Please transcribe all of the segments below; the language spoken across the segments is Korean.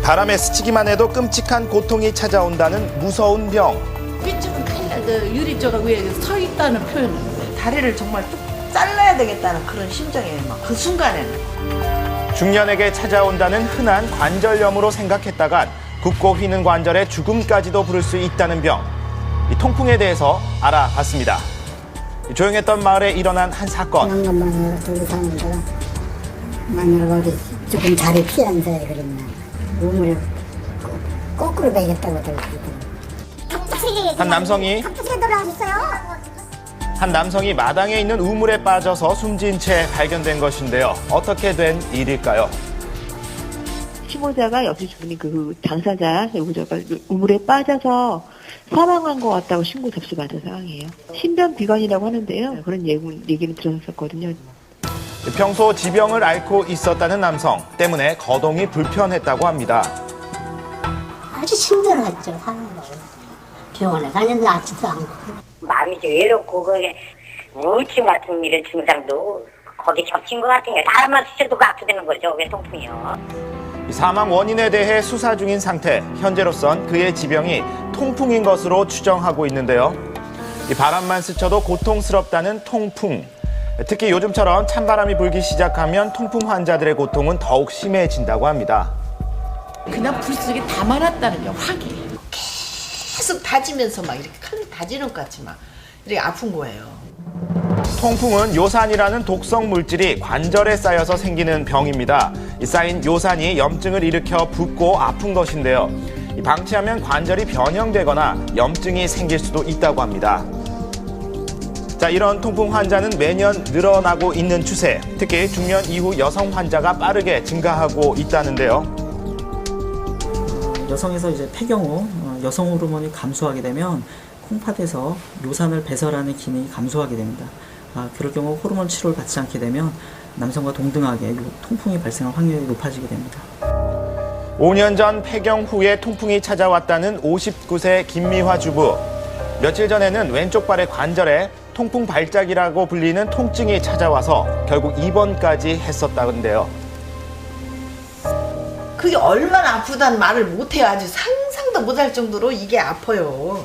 바람에 스치기만 해도 끔찍한 고통이 찾아온다는 무서운 병. 삐죽은 칼날 유리 조각 위에 서 있다는 표현은 다리를 정말 뚝 잘라야 되겠다는 그런 심정이에요. 막 그 순간에는. 중년에게 찾아온다는 흔한 관절염으로 생각했다간 굽고 휘는 관절에 죽음까지도 부를 수 있다는 병. 이 통풍에 대해서 알아봤습니다. 조용했던 마을에 일어난 한 사건. 그런 것만 들고 사는데가 만약 어디 조금 자리 피한 사이 그러면 우물을 거꾸로 베겠다고 들었거든요. 한 남성이 마당에 있는 우물에 빠져서 숨진 채 발견된 것인데요. 어떻게 된 일일까요? 피고자가 여기 주분이 그 당사자 여자가 우물에 빠져서 사망한 것 같다고 신고 접수받은 상황이에요. 신변비관이라고 하는데요. 그런 얘기는 들었었거든요. 평소 지병을 앓고 있었다는 남성 때문에 거동이 불편했다고 합니다. 아주 힘들었죠, 사는 거. 병원에 다녔는데 낫지도 않고. 마음이 좀 외롭고 그게 우울증 같은 이런 증상도 거기 겹친 것 같아요. 다른만 스쳐도 아프다는 거죠. 왜 통풍이요? 사망 원인에 대해 수사 중인 상태. 현재로선 그의 지병이 통풍인 것으로 추정하고 있는데요. 이 바람만 스쳐도 고통스럽다는 통풍. 특히 요즘처럼 찬바람이 불기 시작하면 통풍 환자들의 고통은 더욱 심해진다고 합니다. 그냥 불 속에 담아놨다는 게 확이. 계속 다지면서 막 이렇게 칼을 다지는 것 같이 막 이렇게 아픈 거예요. 통풍은 요산이라는 독성 물질이 관절에 쌓여서 생기는 병입니다. 이 쌓인 요산이 염증을 일으켜 붓고 아픈 것인데요. 방치하면 관절이 변형되거나 염증이 생길 수도 있다고 합니다. 자, 이런 통풍 환자는 매년 늘어나고 있는 추세. 특히 중년 이후 여성 환자가 빠르게 증가하고 있다는데요. 여성에서 이제 폐경 후 여성 호르몬이 감소하게 되면 콩팥에서 요산을 배설하는 기능이 감소하게 됩니다. 그럴 경우 호르몬 치료를 받지 않게 되면 남성과 동등하게 통풍이 발생할 확률이 높아지게 됩니다. 5년 전 폐경 후에 통풍이 찾아왔다는 59세 김미화 주부. 며칠 전에는 왼쪽 발의 관절에 통풍 발작이라고 불리는 통증이 찾아와서 결국 입원까지 했었다는데요. 그게 얼마나 아프다는 말을 못해요. 아주 상상도 못할 정도로 이게 아파요.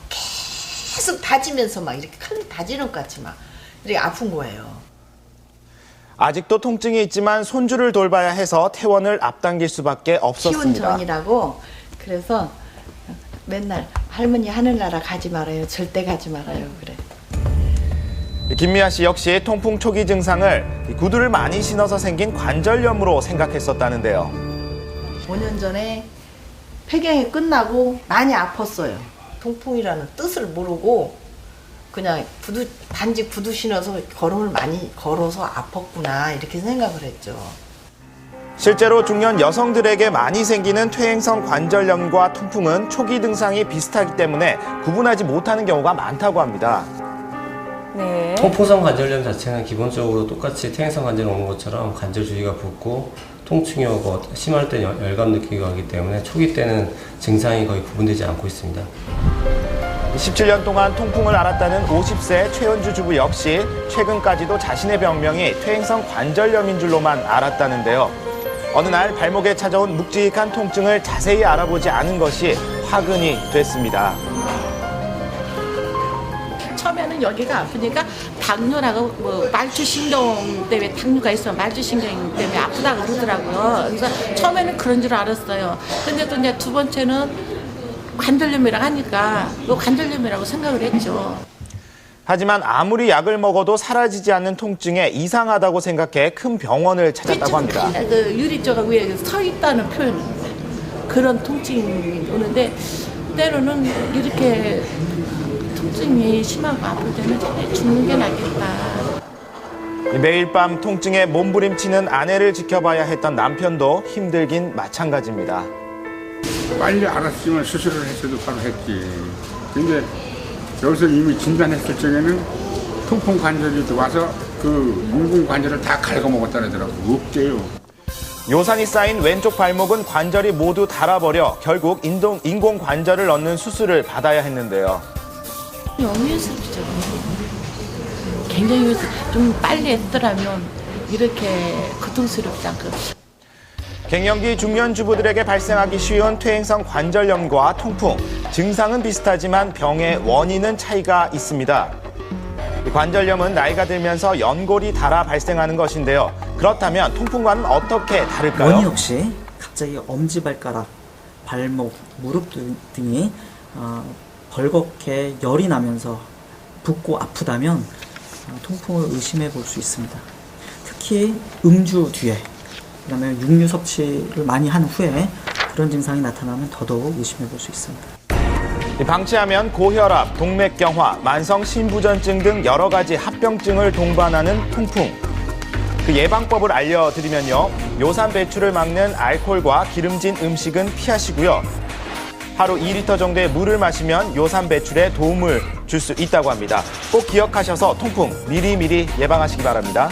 계속 다지면서 막 이렇게 칼을 다지는 것 같이 막 이렇게 아픈 거예요. 아직도 통증이 있지만 손주를 돌봐야 해서 퇴원을 앞당길 수밖에 기운 없었습니다. 전이라고 그래서 맨날 할머니 하늘나라 가지 말아요. 절대 가지 말아요. 그래. 김미아 씨 역시 통풍 초기 증상을 구두를 많이 신어서 생긴 관절염으로 생각했었다는데요. 5년 전에 폐경이 끝나고 많이 아팠어요. 통풍이라는 뜻을 모르고 그냥 단지 구두 신어서 걸음을 많이 걸어서 아팠구나 이렇게 생각을 했죠. 실제로 중년 여성들에게 많이 생기는 퇴행성 관절염과 통풍은 초기 증상이 비슷하기 때문에 구분하지 못하는 경우가 많다고 합니다. 네. 통풍성 관절염 자체는 기본적으로 똑같이 퇴행성 관절염 오는 것처럼 관절 주위가 붓고 통증이 오고 심할 때 열감 느끼고 하기 때문에 초기 때는 증상이 거의 구분되지 않고 있습니다. 17년 동안 통풍을 앓았다는 50세 최은주 주부 역시 최근까지도 자신의 병명이 퇴행성 관절염인 줄로만 알았다는데요. 어느 날 발목에 찾아온 묵직한 통증을 자세히 알아보지 않은 것이 화근이 됐습니다. 처음에는 여기가 아프니까 당뇨라고 뭐 말주신경 때문에 당뇨가 있어 말주신경 때문에 아프다고 그러더라고요. 그래서 처음에는 그런 줄 알았어요. 근데 또 이제 두 번째는 관절염이라고 하니까 뭐 관절염이라고 생각을 했죠. 하지만 아무리 약을 먹어도 사라지지 않는 통증에 이상하다고 생각해 큰 병원을 찾았다고 합니다. 그 유리 조각 위에 서 있다는 표현은 그런 통증이 오는데 때로는 이렇게 통증이 심하고 아플 때는 차라리 죽는 게 낫겠다. 매일 밤 통증에 몸부림치는 아내를 지켜봐야 했던 남편도 힘들긴 마찬가지입니다. 빨리 알았으면 수술을 했어도 바로 했지. 근데 여기서 이미 진단했을 적에는 통풍 관절이 와서 그 인공 관절을 다 갉아먹었다 그러더라고. 없대요. 요산이 쌓인 왼쪽 발목은 관절이 모두 닳아버려 결국 인공 관절을 넣는 수술을 받아야 했는데요. 영유스럽죠. 굉장히 좀 빨리 했더라면 이렇게 고통스럽지 않고. 갱년기 중년 주부들에게 발생하기 쉬운 퇴행성 관절염과 통풍, 증상은 비슷하지만 병의 원인은 차이가 있습니다. 이 관절염은 나이가 들면서 연골이 닳아 발생하는 것인데요. 그렇다면 통풍과는 어떻게 다를까요? 원인 없이 갑자기 엄지발가락, 발목, 무릎 등이 벌겋게 열이 나면서 붓고 아프다면 통풍을 의심해 볼 수 있습니다. 특히 음주 뒤에, 그다음에 육류 섭취를 많이 한 후에 그런 증상이 나타나면 더더욱 의심해 볼 수 있습니다. 방치하면 고혈압, 동맥경화, 만성 심부전증 등 여러 가지 합병증을 동반하는 통풍. 그 예방법을 알려드리면요. 요산 배출을 막는 알코올과 기름진 음식은 피하시고요. 하루 2리터 정도의 물을 마시면 요산 배출에 도움을 줄 수 있다고 합니다. 꼭 기억하셔서 통풍 미리미리 예방하시기 바랍니다.